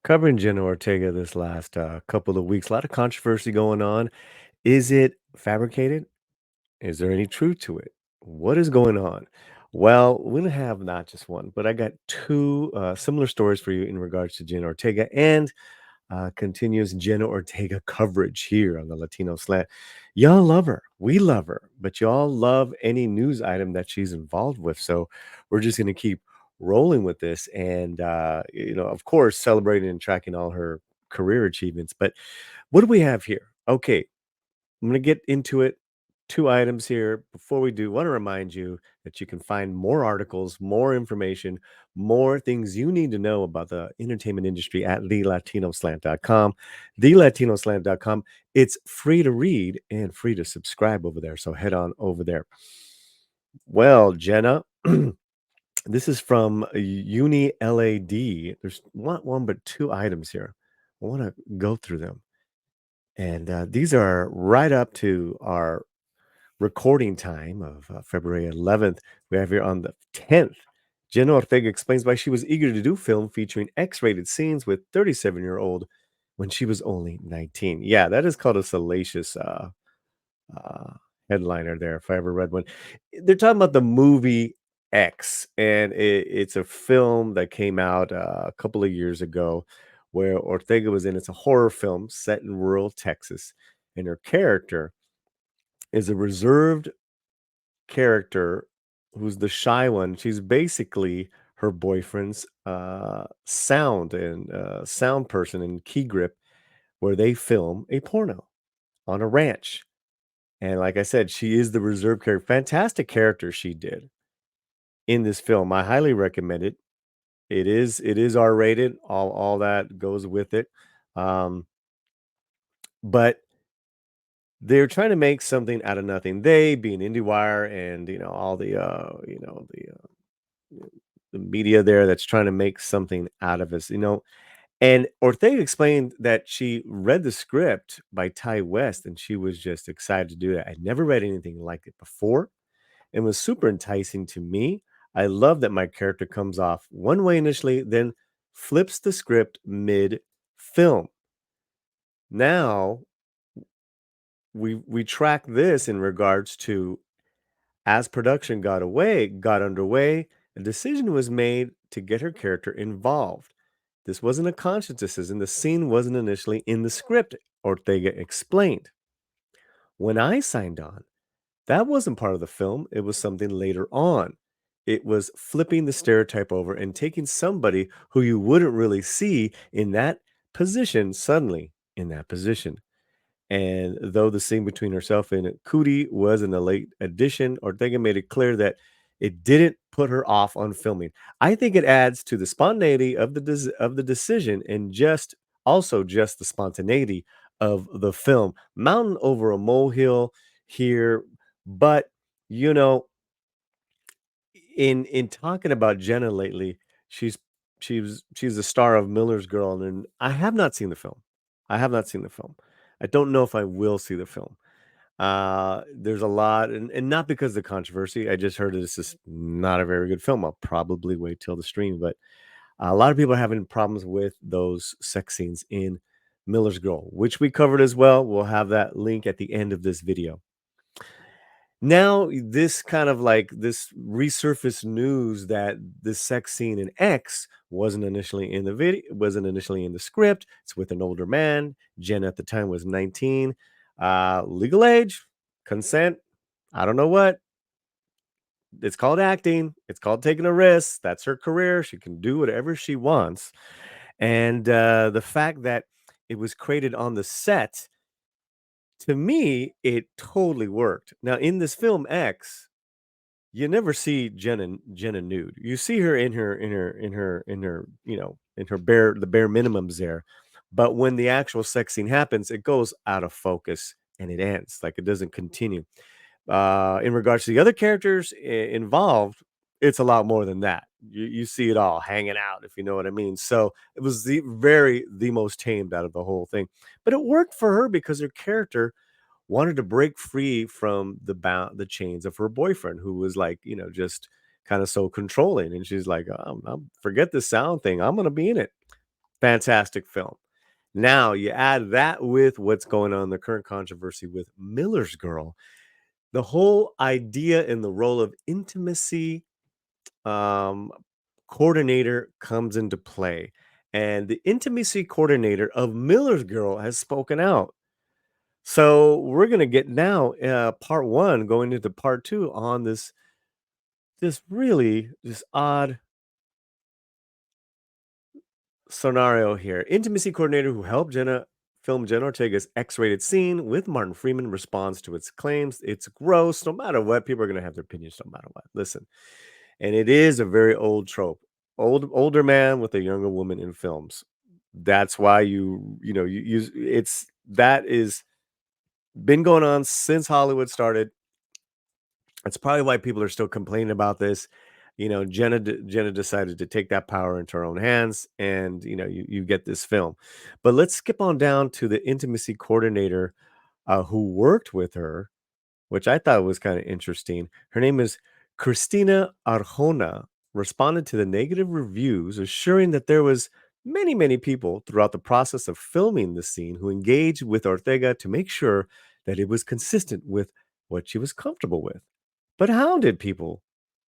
Covering Jenna Ortega this last couple of weeks, a lot of controversy going on. Is it fabricated? Is there any truth to it? What is going on? Well, we're gonna have not just one, but I got two similar stories for you in regards to Jenna Ortega and continuous Jenna Ortega coverage here on the Latino slant. Y'all love her. We love her, but y'all love any news item that she's involved with. So we're just going to keep rolling with this and, of course, celebrating and tracking all her career achievements. But what do we have here? Okay, I'm going to get into it. Two items here. Before we do, want to remind you that you can find more articles, more information, more things you need to know about the entertainment industry at thelatinoslant.com. Thelatinoslant.com. It's free to read and free to subscribe over there. So head on over there. Well, Jenna, this is from Uni LAD. There's not one but two items here. I want to go through them. And these are right up to our recording time of February 11th. We have here on the 10th. Jenna Ortega explains why she was eager to do film featuring X-rated scenes with 37-year-old when she was only 19. Yeah, that is called a salacious uh, headliner there, if I ever read one. They're talking about the movie X, and it's a film that came out a couple of years ago where Ortega was in. It's a horror film set in rural Texas, and her character is a reserved character who's the shy one. She's basically her boyfriend's sound person in Key Grip, where they film a porno on a ranch. And like I said, she is the reserve character. Fantastic character she did in this film. I highly recommend it. It is R rated. All that goes with it. Um, but they're trying to make something out of nothing. They being IndieWire and all the media there that's trying to make something out of us. And Ortega explained that she read the script by Ty West and she was just excited to do that. I'd never read anything like it before and was super enticing to me. I love that my character comes off one way initially, then flips the script mid film. Now we track this in regards to as production got underway, a decision was made to get her character involved. This wasn't a conscious decision. The scene wasn't initially in the script, Ortega explained. When I signed on, that wasn't part of the film. It was something later on. It was flipping the stereotype over and taking somebody who you wouldn't really see in that position suddenly in that position. And though the scene between herself and Cootie was in a late addition, Ortega made it clear that it didn't put her off on filming. I think it adds to the spontaneity of the decision and just the spontaneity of the film. Mountain over a molehill here, but you know, in talking about Jenna lately, she's she's the star of Miller's Girl, and I have not seen the film. I have not seen the film. I don't know if I will see the film. There's a lot, and not because of the controversy. I just heard this is not a very good film. I'll probably wait till the stream, but a lot of people are having problems with those sex scenes in Miller's Girl, which we covered as well. We'll have that link at the end of this video. Now, this kind of like this resurfaced news that this sex scene in X wasn't initially in the video, wasn't initially in the script. It's with an older man. Jen at the time was 19. Legal age, consent. I don't know what. It's called acting. It's called taking a risk. That's her career. She can do whatever she wants. And the fact that it was created on the set, to me, it totally worked. Now, in this film X, you never see Jenna nude. You see her in her bare minimums there. But when the actual sex scene happens, it goes out of focus and it ends. Like it doesn't continue. In regards to the other characters involved, it's a lot more than that. You see it all hanging out, if you know what I mean. So it was the most tamed out of the whole thing. But it worked for her because her character wanted to break free from the chains of her boyfriend, who was like, just kind of so controlling. And she's like, forget the sound thing. I'm gonna be in it. Fantastic film. Now you add that with what's going on, the current controversy with Miller's Girl. The whole idea in the role of intimacy um, coordinator comes into play. And the intimacy coordinator of Miller's Girl has spoken out. So we're gonna get now part one going into part two on this really this odd scenario here. Intimacy coordinator who helped Jenna film Jenna Ortega's X-rated scene with Martin Freeman responds to its claims. It's gross. No matter what, people are gonna have their opinions. No matter what. Listen, and it is a very old trope. Older man with a younger woman in films. That's why you use it's that is been going on since Hollywood started. That's probably why people are still complaining about this. Jenna decided to take that power into her own hands, and you get this film. But let's skip on down to the intimacy coordinator who worked with her, which I thought was kind of interesting. Her name is Christina Arjona, responded to the negative reviews, assuring that there was many people throughout the process of filming the scene who engaged with Ortega to make sure that it was consistent with what she was comfortable with. But how did people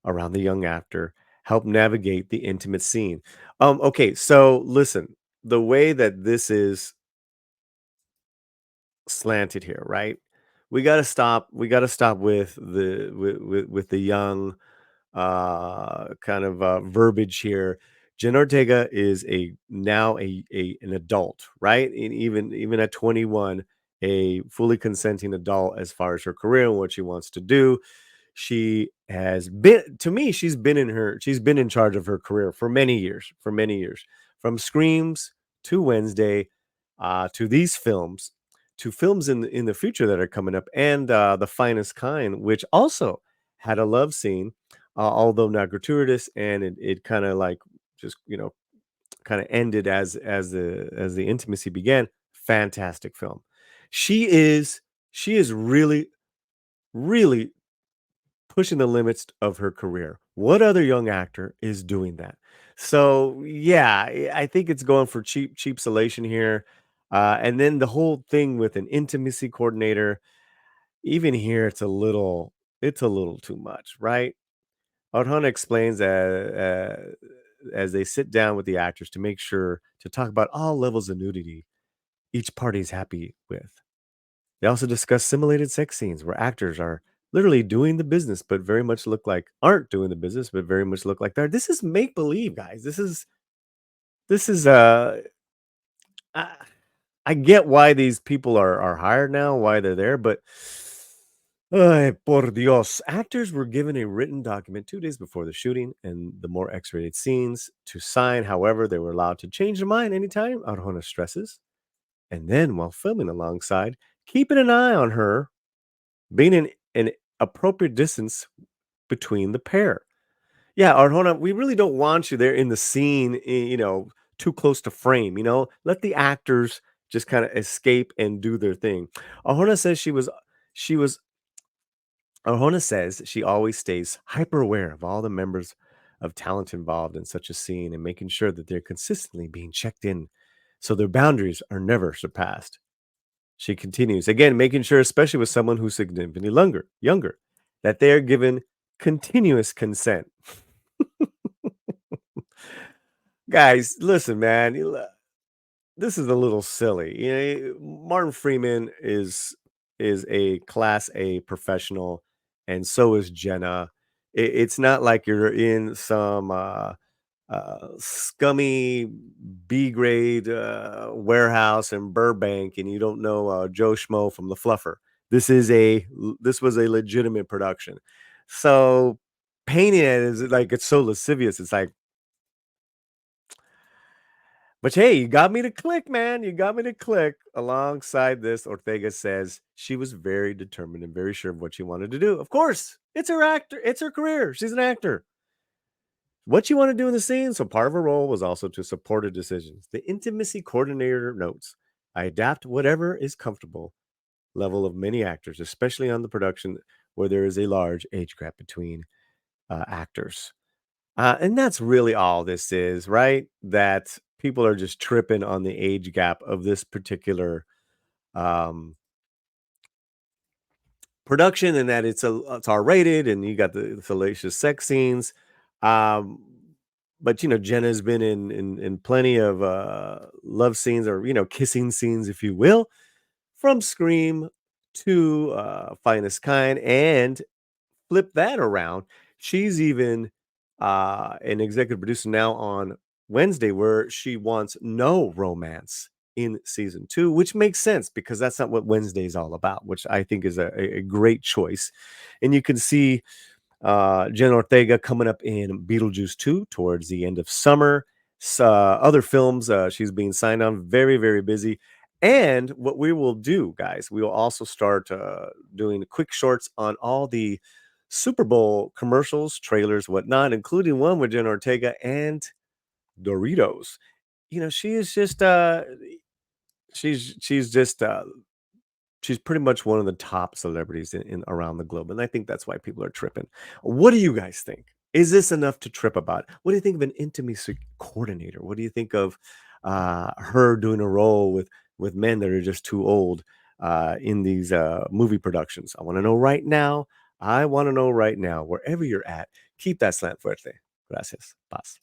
around the young actor help navigate the intimate scene? Okay, so listen, the way that this is slanted here, right? We got to stop with the young kind of verbiage here. Jen Ortega is a now a an adult, right? And even at 21, a fully consenting adult as far as her career and what she wants to do. She has been to me, she's been in charge of her career for many years. From Screams to Wednesday, to these films, to films in the future that are coming up, and The Finest Kind, which also had a love scene, although not gratuitous, and it kind of like just kind of ended as the intimacy began. Fantastic film. She is she is really pushing the limits of her career. What other young actor is doing that? So yeah, I think it's going for cheap salation here. And then the whole thing with an intimacy coordinator, even here, it's a little too much, right? Arjona explains as they sit down with the actors to make sure to talk about all levels of nudity each party is happy with. They also discuss simulated sex scenes where actors are literally doing the business, but very much look like aren't doing the business, but very much look like they're. This is make believe, guys. This is I, I get why these people are hired now, why they're there, but ay, por Dios. Actors were given a written document 2 days before the shooting and the more X-rated scenes to sign. However, they were allowed to change their mind anytime, Arjona stresses. And then while filming alongside, keeping an eye on her, being in an appropriate distance between the pair. Yeah, Arjona, we really don't want you there in the scene, too close to frame, Let the actors just kind of escape and do their thing. Arjona says she was Arjona says she always stays hyper aware of all the members of talent involved in such a scene and making sure that they're consistently being checked in so their boundaries are never surpassed. She continues, again, making sure, especially with someone who's significantly younger, that they are given continuous consent. Guys, listen, man, this is a little silly. Martin Freeman is a class A professional, and so is Jenna. It's not like you're in some scummy B grade warehouse in Burbank, and you don't know Joe Schmo from the Fluffer. This was a legitimate production. So painting it is like it's so lascivious. It's like, but hey, you got me to click, man. You got me to click. Alongside this, Ortega says she was very determined and very sure of what she wanted to do. Of course, it's her career. She's an actor. What you want to do in the scene, so part of her role was also to support her decisions. The intimacy coordinator notes, I adapt whatever is comfortable level of many actors, especially on the production where there is a large age gap between actors. And that's really all this is, right? That people are just tripping on the age gap of this particular um, production, and that it's R-rated, and you got the salacious sex scenes. Um, but Jenna's been in plenty of love scenes, or kissing scenes, if you will, from Scream to Finest Kind, and flip that around. She's even an executive producer now on Wednesday, where she wants no romance in season two, which makes sense because that's not what Wednesday is all about, which I think is a great choice. And you can see Jenna Ortega coming up in Beetlejuice 2 towards the end of summer. Other films she's being signed on, very, very busy. And what we will do, guys, we will also start doing quick shorts on all the Super Bowl commercials, trailers, whatnot, including one with Jenna Ortega and Doritos. She is just she's just she's pretty much one of the top celebrities in around the globe, and I think that's why people are tripping. What do you guys think? Is this enough to trip about? What do you think of an intimacy coordinator? What do you think of her doing a role with men that are just too old in these movie productions? I want to know right now. I want to know right now. Wherever you're at, keep that slant fuerte. Gracias. Paz.